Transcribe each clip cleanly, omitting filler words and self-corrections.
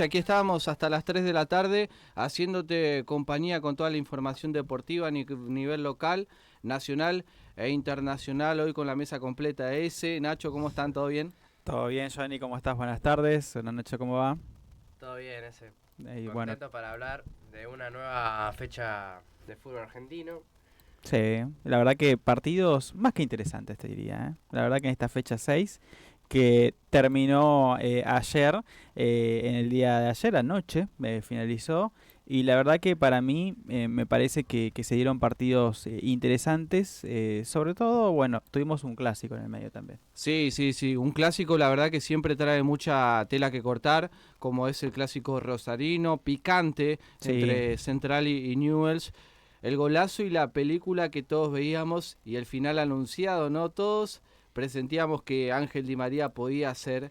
Aquí estábamos hasta las 3 de la tarde haciéndote compañía con toda la información deportiva a nivel local, nacional e internacional. Hoy con la mesa completa de ese. Nacho, ¿cómo están? ¿Todo bien? Todo bien, Johnny, ¿cómo estás? Buenas tardes. Buenas noches, ¿cómo va? Todo bien, ese. Y bueno, Contento para hablar de una nueva fecha de fútbol argentino. sí, la verdad que partidos más que interesantes, te diría, ¿eh? La verdad que en esta fecha 6 que terminó ayer, en el día de ayer, anoche, finalizó. Y la verdad que para mí me parece que se dieron partidos interesantes. Sobre todo, bueno, tuvimos un clásico en el medio también. Sí, sí, sí. Un clásico, la verdad que siempre trae mucha tela que cortar, como es el clásico rosarino, picante Sí, entre Central y Newell's. El golazo y la película que todos veíamos y el final anunciado, ¿no? Todos presentíamos que Ángel Di María podía ser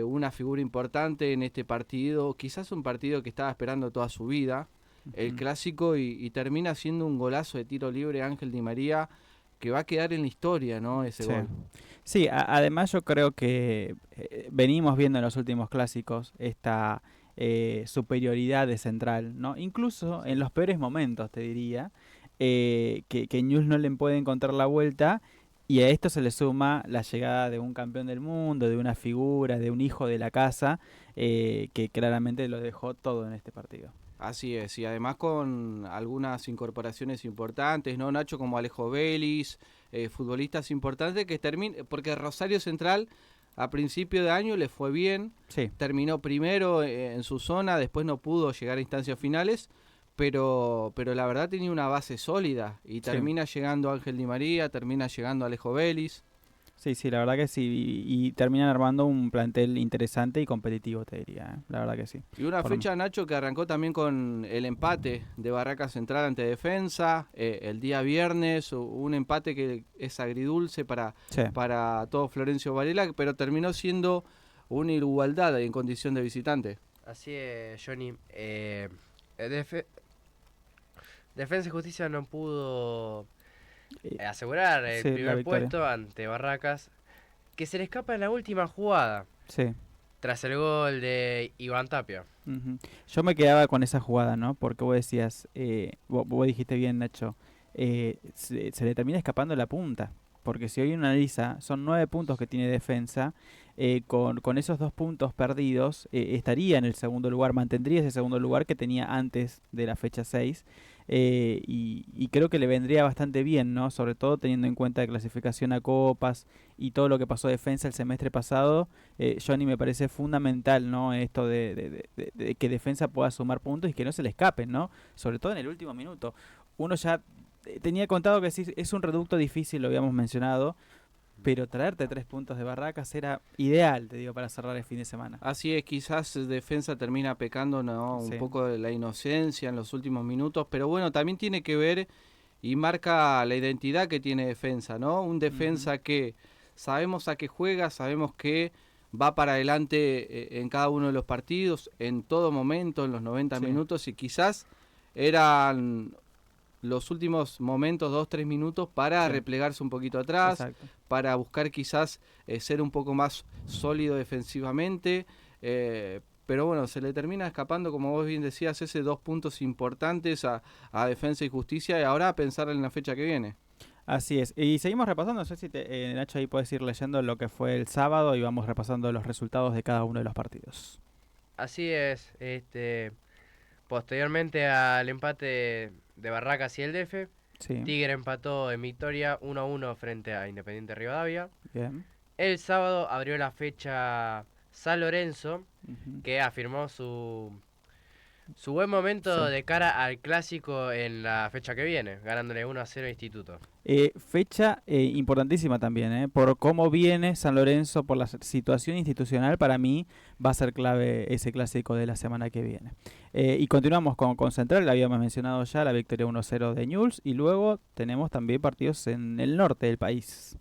una figura importante en este partido, quizás un partido que estaba esperando toda su vida, el ujú, clásico, y termina siendo un golazo de tiro libre Ángel Di María que va a quedar en la historia, ¿no? Ese sí. gol. Sí, además yo creo que venimos viendo en los últimos clásicos esta superioridad de Central, ¿no? Incluso en Sí. los peores momentos, te diría, que Newell's no le puede encontrar la vuelta y a esto se le suma la llegada de un campeón del mundo, de una figura, de un hijo de la casa, que claramente lo dejó todo en este partido. Así es, y además con algunas incorporaciones importantes, ¿no, Nacho? Como Alejo Vélez, futbolistas importantes que terminan, porque Rosario Central a principio de año le fue bien, Sí, terminó primero en su zona, después no pudo llegar a instancias finales, pero la verdad tenía una base sólida y sí. termina llegando Ángel Di María, termina llegando Alejo Vélez. Sí, sí, la verdad que sí. Y terminan armando un plantel interesante y competitivo, te diría, ¿eh? La verdad que sí. Y una Por lo fecha, menos. Nacho, que arrancó también con el empate de Barraca Central ante Defensa. El día viernes, un empate que es agridulce Sí. para todo Florencio Varela, pero terminó siendo una igualdad en condición de visitante. Así es, Johnny. Defe- Defensa y Justicia no pudo Eh, asegurar el sí, la primer victoria. puesto ante Barracas, que se le escapa en la última jugada, Sí. tras el gol de Iván Tapia. Ujú. Yo me quedaba con esa jugada, ¿no? Porque vos decías, vos dijiste bien, Nacho, se le termina escapando la punta. Porque si hoy uno analiza, son 9 puntos que tiene defensa. Con esos 2 puntos perdidos, estaría en el segundo lugar, mantendría ese segundo lugar que tenía antes de la fecha 6. Y creo que le vendría bastante bien, ¿no? Sobre todo teniendo en cuenta la clasificación a copas y todo lo que pasó defensa el semestre pasado. Johnny, me parece fundamental, ¿no? Esto de que defensa pueda sumar puntos y que no se le escapen, ¿no? Sobre todo en el último minuto. Uno ya tenía contado que sí, es un reducto difícil, lo habíamos mencionado, pero traerte 3 puntos de Barracas era ideal, te digo, para cerrar el fin de semana. Así es, quizás Defensa termina pecando, ¿no? Un Sí. poco de la inocencia en los últimos minutos, pero bueno, también tiene que ver y marca la identidad que tiene Defensa, ¿no? Un Ujú. defensa que sabemos a qué juega, sabemos que va para adelante en cada uno de los partidos, en todo momento, en los 90 Sí, minutos, y quizás eran los últimos momentos, 2, 3 minutos, para sí, replegarse un poquito atrás, exacto. para buscar quizás ser un poco más sólido defensivamente. Pero bueno, se le termina escapando, como vos bien decías, ese 2 puntos importantes a Defensa y Justicia y ahora a pensar en la fecha que viene. Así es. Y seguimos repasando, no sé si Nacho ahí puedes ir leyendo lo que fue el sábado y vamos repasando los resultados de cada uno de los partidos. Así es, posteriormente al empate de Barracas y el DF, Sí, Tigre empató en victoria 1-1 frente a Independiente Rivadavia. bien. El sábado abrió la fecha San Lorenzo, Ujú. que afirmó su buen Sí. momento de cara al clásico en la fecha que viene, ganándole 1-0 a Instituto. Fecha importantísima también, por cómo viene San Lorenzo, por la situación institucional, para mí va a ser clave ese clásico de la semana que viene. Y continuamos con Central, la habíamos mencionado ya, la victoria 1-0 de Newell's, y luego tenemos también partidos en el norte del país.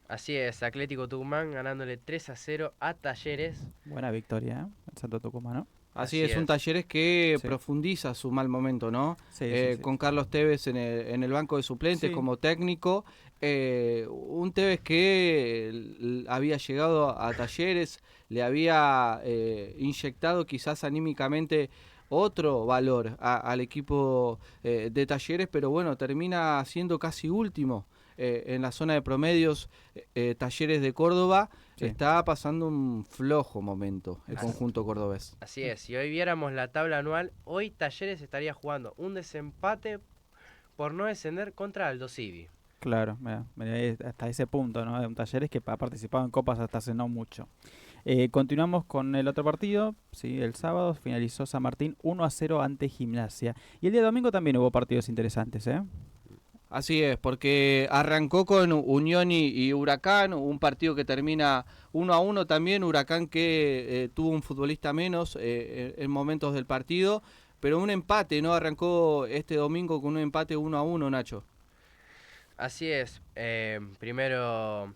Así es, Atlético Tucumán ganándole 3-0 a Talleres. Buena victoria, el Santo Tucumán, ¿no? Así Así es, un es. Talleres que Sí. profundiza su mal momento, ¿no? Sí, sí, sí. Con Carlos Tevez en el banco de suplentes Sí. como técnico. Un Tevez que había llegado a Talleres, le había inyectado quizás anímicamente otro valor al equipo de Talleres, pero bueno, termina siendo casi último en la zona de promedios. Talleres de Córdoba Sí. está pasando un flojo momento el Exacto. conjunto cordobés. Así es, si hoy viéramos la tabla anual, hoy Talleres estaría jugando un desempate por no descender contra Aldo Civi. Claro, mirá, hasta ese punto, ¿no? De un Talleres que ha participado en copas hasta hace no mucho. Continuamos con el otro partido, sí, el sábado finalizó San Martín 1-0 ante Gimnasia. Y el día domingo también hubo partidos interesantes, ¿eh? Así es, porque arrancó con Unión y Huracán, un partido que termina 1-1 también, Huracán que tuvo un futbolista menos en momentos del partido, pero un empate, ¿no? Arrancó este domingo con un empate 1-1, Nacho. Así es, primero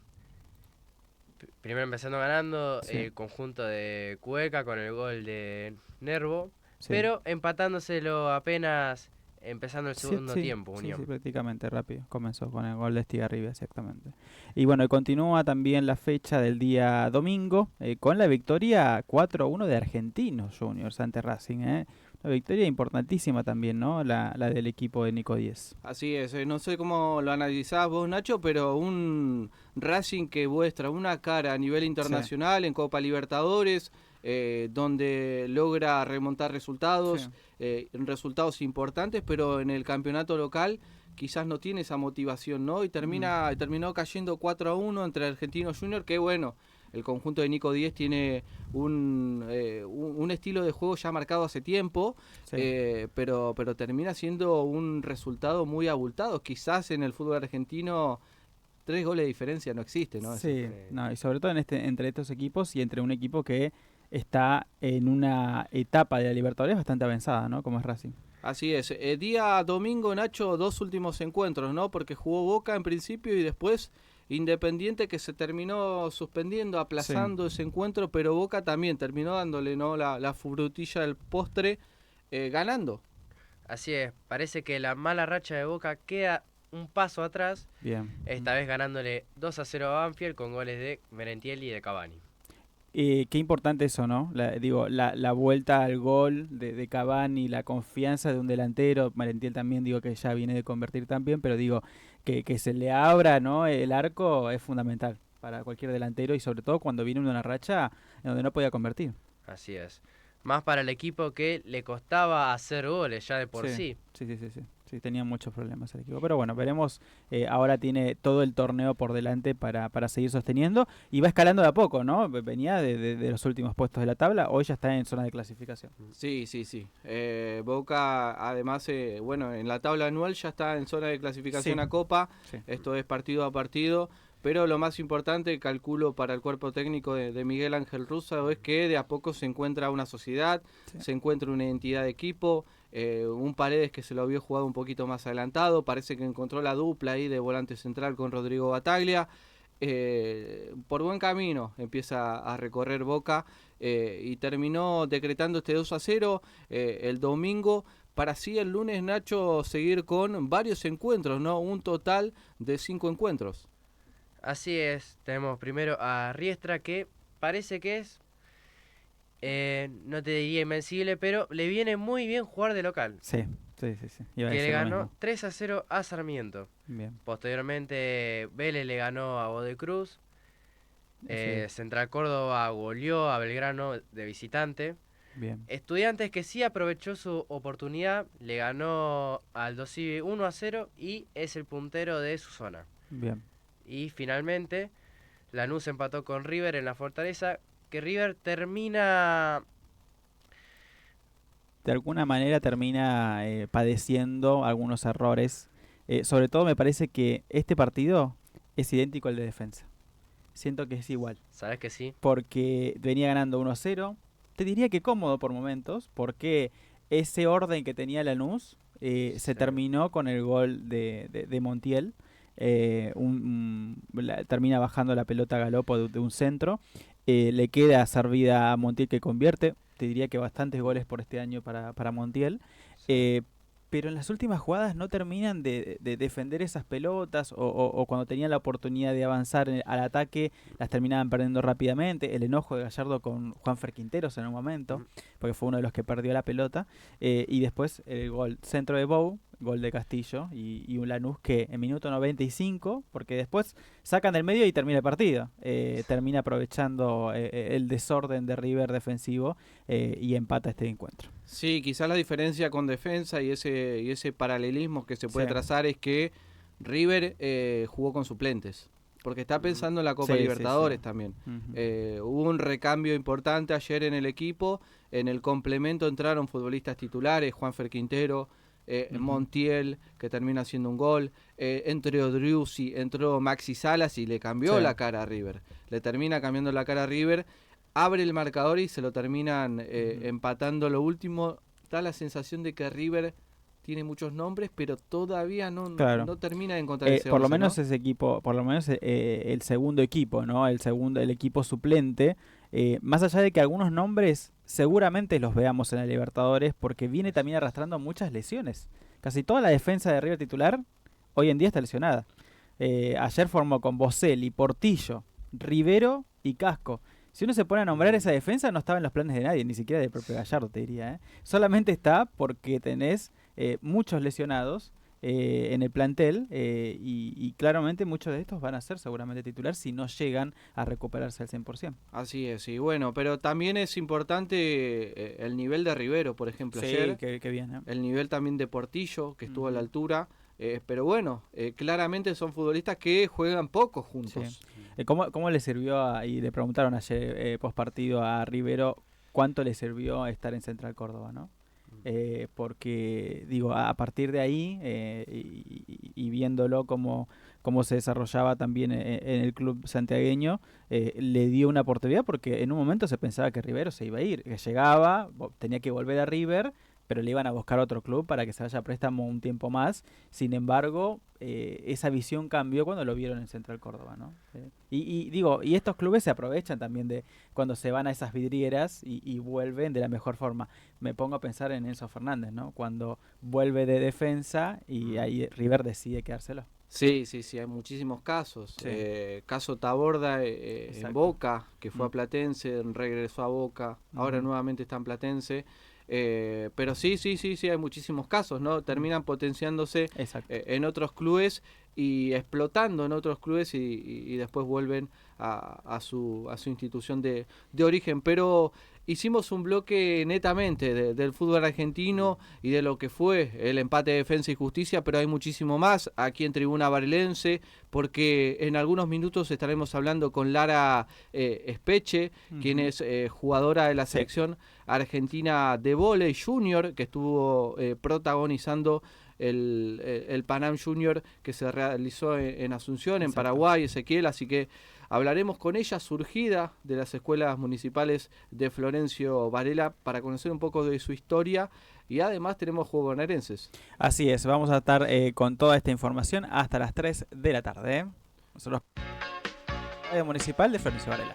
empezando ganando Sí. el conjunto de Cueca con el gol de Nervo, Sí. pero empatándoselo apenas empezando el Sí, segundo sí, tiempo, sí, Unión. sí, prácticamente rápido. Comenzó con el gol de Estigarribia, exactamente. Y bueno, y continúa también la fecha del día domingo con la victoria 4-1 de Argentinos Juniors ante Racing. Una victoria importantísima también, ¿no? La del equipo de Nico Díez. Así es, no sé cómo lo analizás vos, Nacho, pero un Racing que muestra una cara a nivel internacional en Copa Libertadores, donde logra remontar resultados, resultados importantes, pero en el campeonato local quizás no tiene esa motivación, ¿no? Y terminó cayendo 4-1 entre Argentinos Juniors, que bueno, el conjunto de Nico Díez tiene un estilo de juego ya marcado hace tiempo, Sí. pero termina siendo un resultado muy abultado. Quizás en el fútbol argentino 3 goles de diferencia no existe, ¿no? Sí, no, y sobre todo entre estos equipos y entre un equipo que está en una etapa de la Libertadores bastante avanzada, ¿no? Como es Racing. Así es. Día domingo, Nacho, 2 últimos encuentros, ¿no? Porque jugó Boca en principio y después Independiente, que se terminó suspendiendo, aplazando ese encuentro, pero Boca también terminó dándole, ¿no? la frutilla del postre, ganando. Así es, parece que la mala racha de Boca queda un paso atrás, Bien. esta vez ganándole 2-0 a Banfield con goles de Merentiel y de Cavani. Qué importante eso, ¿no? La vuelta al gol de Cavani, la confianza de un delantero. Merentiel también, digo, que ya viene de convertir también, pero digo, que se le abra, ¿no? El arco es fundamental para cualquier delantero y sobre todo cuando viene una racha en donde no podía convertir. Así es. Más para el equipo que le costaba hacer goles ya de por sí. Sí, tenía muchos problemas el equipo. Pero bueno, veremos. Ahora tiene todo el torneo por delante para seguir sosteniendo y va escalando de a poco, ¿no? Venía de los últimos puestos de la tabla, hoy ya está en zona de clasificación. Sí. Boca, además, bueno, en la tabla anual ya está en zona de clasificación a Copa. Sí. Esto es partido a partido. Pero lo más importante, calculo, para el cuerpo técnico de Miguel Ángel Russo es que de a poco se encuentra una sociedad, se encuentra una identidad de equipo, un Paredes que se lo había jugado un poquito más adelantado, parece que encontró la dupla ahí de volante central con Rodrigo Bataglia. Por buen camino empieza a recorrer Boca y terminó decretando este 2-0 el domingo. Para así el lunes, Nacho, seguir con varios encuentros, ¿no? Un total de 5 encuentros. Así es, tenemos primero a Riestra que parece que es, no te diría invencible, pero le viene muy bien jugar de local. Sí. Iba a Que decir le lo ganó mismo. 3-0 a Sarmiento. Bien. Posteriormente Vélez le ganó a Godoy Cruz. Sí. Central Córdoba goleó a Belgrano de visitante. Bien. Estudiantes que sí aprovechó su oportunidad, le ganó al Dosivi 1-0 y es el puntero de su zona. Bien. Y finalmente Lanús empató con River en la Fortaleza, que River termina... De alguna manera termina padeciendo algunos errores. Sobre todo me parece que este partido es idéntico al de Defensa. Siento que es igual. ¿Sabes que sí? Porque venía ganando 1-0. Te diría que cómodo por momentos, porque ese orden que tenía Lanús se terminó con el gol de Montiel. termina bajando la pelota a Galopo de un centro. Le queda servida a Montiel que convierte. Te diría que bastantes goles por este año para Montiel. Pero en las últimas jugadas no terminan de defender esas pelotas o cuando tenían la oportunidad de avanzar al ataque las terminaban perdiendo rápidamente. El enojo de Gallardo con Juanfer Quinteros en un momento, porque fue uno de los que perdió la pelota. Y después el gol centro de Bou, gol de Castillo y un Lanús que en minuto 95, porque después sacan del medio y termina el partido. Termina aprovechando el desorden de River defensivo y empata este encuentro. Sí, quizás la diferencia con defensa y ese paralelismo que se puede trazar es que River jugó con suplentes, porque está pensando en la Copa Libertadores también. Hubo un recambio importante ayer en el equipo, en el complemento entraron futbolistas titulares, Juanfer Quintero, Montiel, que termina haciendo un gol, entró Driussi, entró Maxi Salas y le cambió la cara a River, le termina cambiando la cara a River. Abre el marcador y se lo terminan empatando lo último. Da la sensación de que River tiene muchos nombres, pero todavía no termina de encontrar ese por lo 11, menos ¿no? ese equipo, por lo menos el segundo equipo, ¿no? El equipo suplente. Más allá de que algunos nombres seguramente los veamos en la Libertadores, porque viene también arrastrando muchas lesiones. Casi toda la defensa de River titular hoy en día está lesionada. Ayer formó con Boselli, Portillo, Rivero y Casco. Si uno se pone a nombrar esa defensa, no estaba en los planes de nadie, ni siquiera del propio Gallardo, te diría. Solamente está porque tenés muchos lesionados en el plantel y claramente muchos de estos van a ser seguramente titular si no llegan a recuperarse al 100%. Así es, y bueno, pero también es importante el nivel de Rivero, por ejemplo, ayer. Qué bien, el nivel también de Portillo, que estuvo a la altura. Pero bueno, claramente son futbolistas que juegan poco juntos. Sí. ¿Cómo le sirvió, y le preguntaron ayer post partido a Rivero, cuánto le sirvió estar en Central Córdoba, ¿no? Porque, digo, a partir de ahí y viéndolo cómo se desarrollaba también en el club santiagueño, le dio una oportunidad porque en un momento se pensaba que Rivero se iba a ir, que llegaba, tenía que volver a River, pero le iban a buscar otro club para que se vaya a préstamo un tiempo más. Sin embargo, esa visión cambió cuando lo vieron en Central Córdoba, ¿no? Y estos clubes se aprovechan también de cuando se van a esas vidrieras y vuelven de la mejor forma. Me pongo a pensar en Enzo Fernández, ¿no? Cuando vuelve de defensa y ahí River decide quedárselo. Sí, hay muchísimos casos. Sí. Caso Taborda en Boca, que fue a Platense, regresó a Boca, ahora nuevamente está en Platense. Pero sí, hay muchísimos casos, ¿no? Terminan potenciándose en otros clubes y explotando en otros clubes y después vuelven a su institución de origen. Pero hicimos un bloque netamente del fútbol argentino y de lo que fue el empate de Defensa y Justicia, pero hay muchísimo más aquí en Tribuna Barelense, porque en algunos minutos estaremos hablando con Lara Espeche, quien es jugadora de la selección argentina de vóley junior, que estuvo protagonizando el Panam Junior que se realizó en Asunción, en Paraguay, Ezequiel, así que hablaremos con ella, surgida de las escuelas municipales de Florencio Varela, para conocer un poco de su historia, y además tenemos juegos bonaerenses. Así es, vamos a estar con toda esta información hasta las 3 de la tarde. Nosotros, Radio Municipal de Florencio Varela.